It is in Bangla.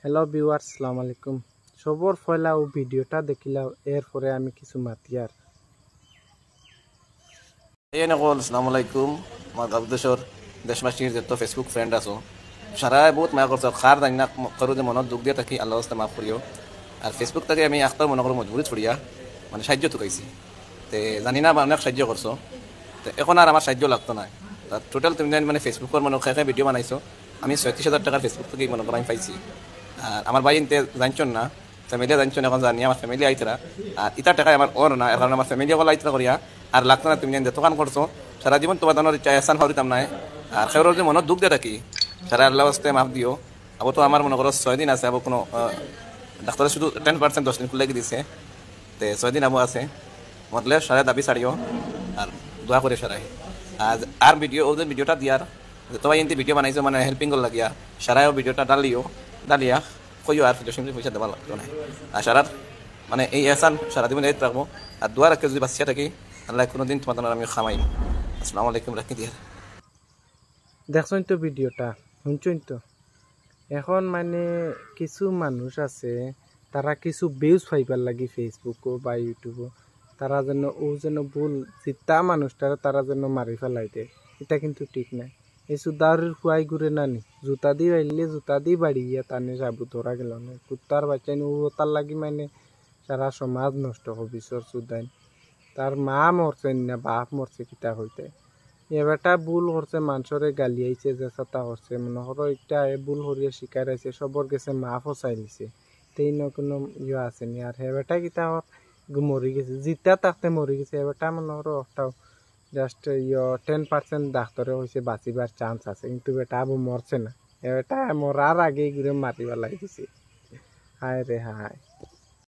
হ্যালো ভিউয়ার্স, আসসালামু আলাইকুম। সবর ফয়লা ও ভিডিওটা দেখিলাও, এরপরে আমি কিছু মাতিয়ার। এই নকল আসসালামু আলাইকুম। আমার গাবদেশর দেশবাসীর যত ফেসবুক ফ্রেন্ড আছো সারা বহুত মায়া করছো খার জানি না করো যে মনত দুঃখ দিয়ে থাকি আল্লাহ রাস্তা মাফ করিও। আর ফেসবুক থেকে আমি আখতার মনে করো মজবুরি ছড়িয়া মানে সাহায্য টুকাইছি তে জানি না অনেক সাহায্য করছো। তো এখন আর আমার সাহায্য লাগতো না। টোটাল তুমি মানে ফেসবুকের মনে খাই ভিডিও বানাইছো। আমি 36,000 টাকার ফেসবুক থেকে মনে করো আমি পাইছি। আর আমার ভাই ইনতে জানছো না, ফ্যামিলি জানছো না, এখন জানি আমার ফ্যামিলি আইতরা। আর ইতার টাকায় আমার ওর না, কারণ আমার ফ্যামিলি হল আইতরা করিয়া আর লাগতো না। তুমি যে দোকান করছো সারা জীবন তোমার দানোর ইচ্ছা এসান হরিতাম নাই। আর খেয়ের যে মনত দুঃখ দিয়ে থাকি সারা আল্লাহ হস্তে মাফ দিও। আবার তো আমার মনে করো 6 দিন আছে, আবার কোনো ডাক্তারে শুধু 10% 10 দিন খুলে দিছে। তে 6 দিন আবু আছে মতলে সারা দাবি ছাড়িও আর দোয়া করে সারাই। আর ভিডিও ওদের ভিডিওটা দিয়ার তোমার এনতে ভিডিও বানাইছো মানে হেল্পিং কর লাগিয়া সারাইও ভিডিওটা ডালিয়া কইও আর ভিডিও শুনতে পয়সা দেওয়া লাগতো না। আর সারার মানে এই এসান সারা জীবন এই রাখবো। আর দোয়া রাখে যদি বাচ্চা থাকি আল্লাহ কোনোদিন তোমাদের আমি খামাইম। আসসালামু আলাইকুম রাখি দিয়া। দেখছেন তো ভিডিওটা, শুনছেন তো। এখন মানে কিছু মানুষ আছে, তারা কিছু ভিউজ পাইবার লাগি ফেসবুকও বা ইউটিউবও, তারা যেন ভুল জিতা মানুষটারা তারা যেন মারি ফেলাই দেয়। এটা কিন্তু ঠিক নাই। এই সুদারের খুয়াই ঘুরে নানি জুতা দিয়ে বাইলে জুতা দিয়ে বাড়ি গিয়া তানে সাবু ধরা গেল না কুত্তার বাচ্চা নি ও তার লাগি মানে সারা সমাজ নষ্ট হবি সর সুদাইন। তার মা মরছে না বাপ মরছে কিতা হইতে এবারটা ভুল করছে, মানুষরে গালি আইছে যে সাতা করছে মনে করো একটা ভুল করিয়া শিকার আইছে, সবর গেছে মা ফসাই নিছে। তেই ন কোনো ইয়ে আসেনি। আর হেবেটা কিতা মরি গেছে, জিতা থাকতে মরি গেছে। এবারটা মনে করো একটাও জাস্ট 10% ডাক্তারে হয়েছে বাঁচিবার চান্স আছে, কিন্তু বেটা আবু মরছে না। এবারটা মরার আগেই ঘুরে মারি পেলাই দিছে। হায় রে হায়।